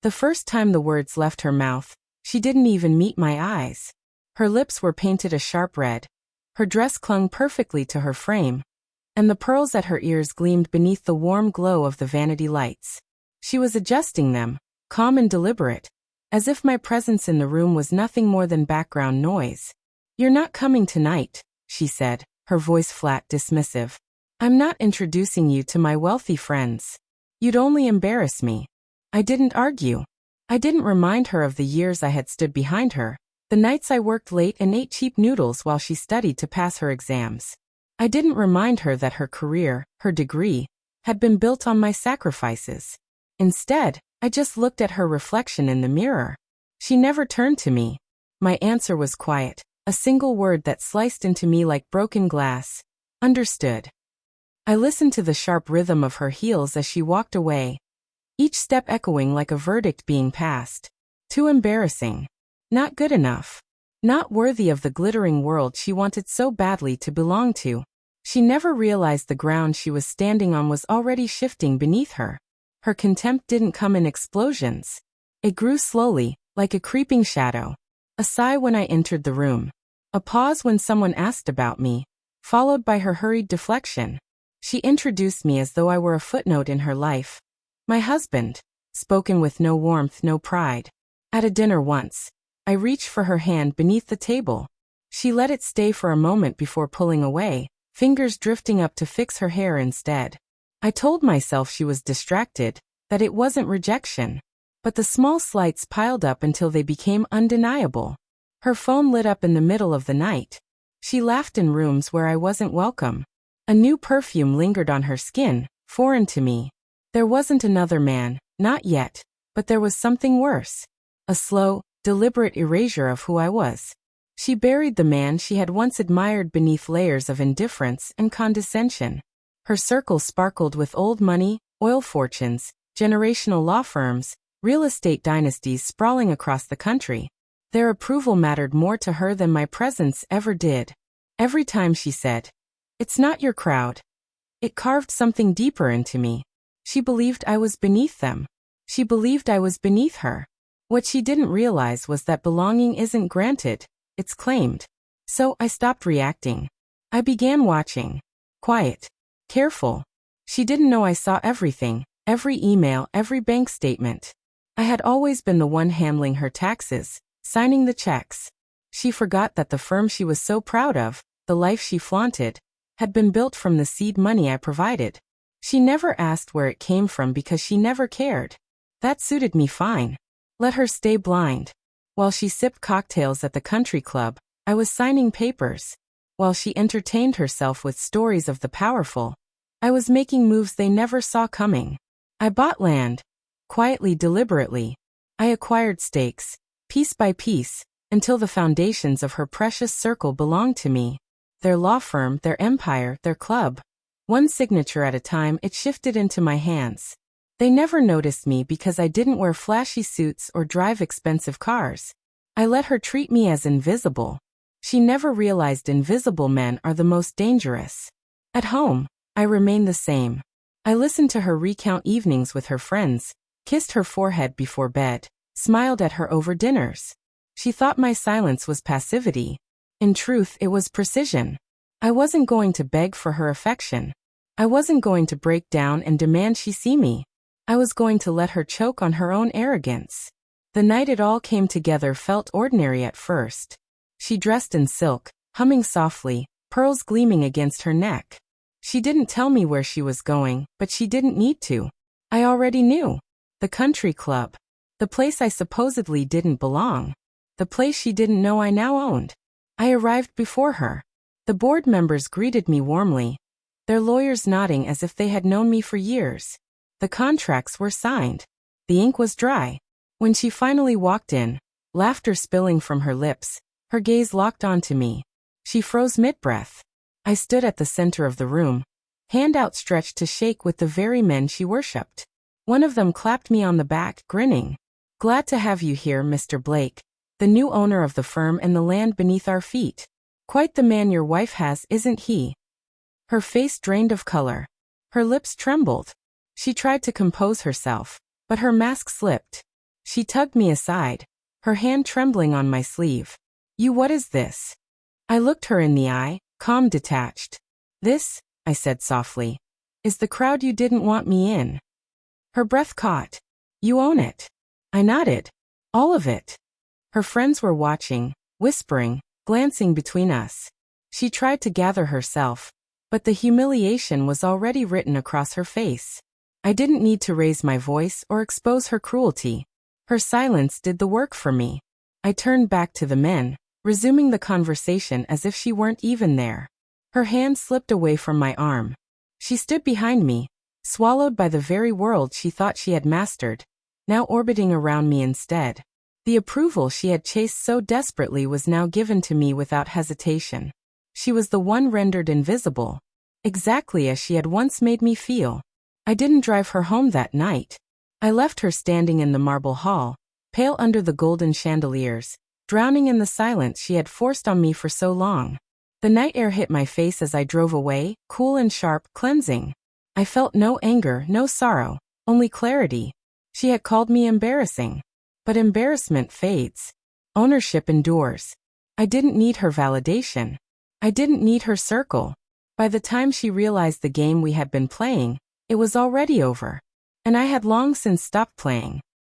The first time the words left her mouth, she didn't even meet my eyes. Her lips were painted a sharp red. Her dress clung perfectly to her frame, and the pearls at her ears gleamed beneath the warm glow of the vanity lights. She was adjusting them, calm and deliberate, as if my presence in the room was nothing more than background noise. "You're not coming tonight," she said, her voice flat, dismissive. "I'm not introducing you to my wealthy friends. You'd only embarrass me." I didn't argue. I didn't remind her of the years I had stood behind her, the nights I worked late and ate cheap noodles while she studied to pass her exams. I didn't remind her that her career, her degree, had been built on my sacrifices. Instead, I just looked at her reflection in the mirror. She never turned to me. My answer was quiet, a single word that sliced into me like broken glass. "Understood." I listened to the sharp rhythm of her heels as she walked away, each step echoing like a verdict being passed. Too embarrassing. Not good enough. Not worthy of the glittering world she wanted so badly to belong to. She never realized the ground she was standing on was already shifting beneath her. Her contempt didn't come in explosions. It grew slowly, like a creeping shadow. A sigh when I entered the room. A pause when someone asked about me, followed by her hurried deflection. She introduced me as though I were a footnote in her life. "My husband," spoken with no warmth, no pride. At a dinner once, I reached for her hand beneath the table. She let it stay for a moment before pulling away, fingers drifting up to fix her hair instead. I told myself she was distracted, that it wasn't rejection. But the small slights piled up until they became undeniable. Her phone lit up in the middle of the night. She laughed in rooms where I wasn't welcome. A new perfume lingered on her skin, foreign to me. There wasn't another man, not yet, but there was something worse. A slow, deliberate erasure of who I was. She buried the man she had once admired beneath layers of indifference and condescension. Her circle sparkled with old money, oil fortunes, generational law firms, real estate dynasties sprawling across the country. Their approval mattered more to her than my presence ever did. Every time she said, "It's not your crowd," it carved something deeper into me. She believed I was beneath them. She believed I was beneath her. What she didn't realize was that belonging isn't granted, it's claimed. So I stopped reacting. I began watching. Quiet. Careful. She didn't know I saw everything, every email, every bank statement. I had always been the one handling her taxes, signing the checks. She forgot that the firm she was so proud of, the life she flaunted, had been built from the seed money I provided. She never asked where it came from because she never cared. That suited me fine. Let her stay blind. While she sipped cocktails at the country club, I was signing papers. While she entertained herself with stories of the powerful, I was making moves they never saw coming. I bought land. Quietly, deliberately. I acquired stakes, piece by piece, until the foundations of her precious circle belonged to me. Their law firm, their empire, their club. One signature at a time, it shifted into my hands. They never noticed me because I didn't wear flashy suits or drive expensive cars. I let her treat me as invisible. She never realized invisible men are the most dangerous. At home, I remained the same. I listened to her recount evenings with her friends, kissed her forehead before bed, smiled at her over dinners. She thought my silence was passivity. In truth, it was precision. I wasn't going to beg for her affection. I wasn't going to break down and demand she see me. I was going to let her choke on her own arrogance. The night it all came together felt ordinary at first. She dressed in silk, humming softly, pearls gleaming against her neck. She didn't tell me where she was going, but she didn't need to. I already knew. The country club. The place I supposedly didn't belong. The place she didn't know I now owned. I arrived before her. The board members greeted me warmly, their lawyers nodding as if they had known me for years. The contracts were signed. The ink was dry. When she finally walked in, laughter spilling from her lips, her gaze locked onto me. She froze mid-breath. I stood at the center of the room, hand outstretched to shake with the very men she worshipped. One of them clapped me on the back, grinning. "Glad to have you here, Mr. Blake, the new owner of the firm and the land beneath our feet. Quite the man your wife has, isn't he?" Her face drained of color. Her lips trembled. She tried to compose herself, but her mask slipped. She tugged me aside, her hand trembling on my sleeve. What is this? I looked her in the eye, calm, detached. This, I said softly, is the crowd you didn't want me in. Her breath caught. You own it. I nodded. All of it. Her friends were watching, whispering, glancing between us. She tried to gather herself, but the humiliation was already written across her face. I didn't need to raise my voice or expose her cruelty. Her silence did the work for me. I turned back to the men, resuming the conversation as if she weren't even there. Her hand slipped away from my arm. She stood behind me, swallowed by the very world she thought she had mastered, now orbiting around me instead. The approval she had chased so desperately was now given to me without hesitation. She was the one rendered invisible, exactly as she had once made me feel. I didn't drive her home that night. I left her standing in the marble hall, pale under the golden chandeliers, drowning in the silence she had forced on me for so long. The night air hit my face as I drove away, cool and sharp, cleansing. I felt no anger, no sorrow, only clarity. She had called me embarrassing. But embarrassment fades. Ownership endures. I didn't need her validation. I didn't need her circle. By the time she realized the game we had been playing, it was already over. And I had long since stopped playing.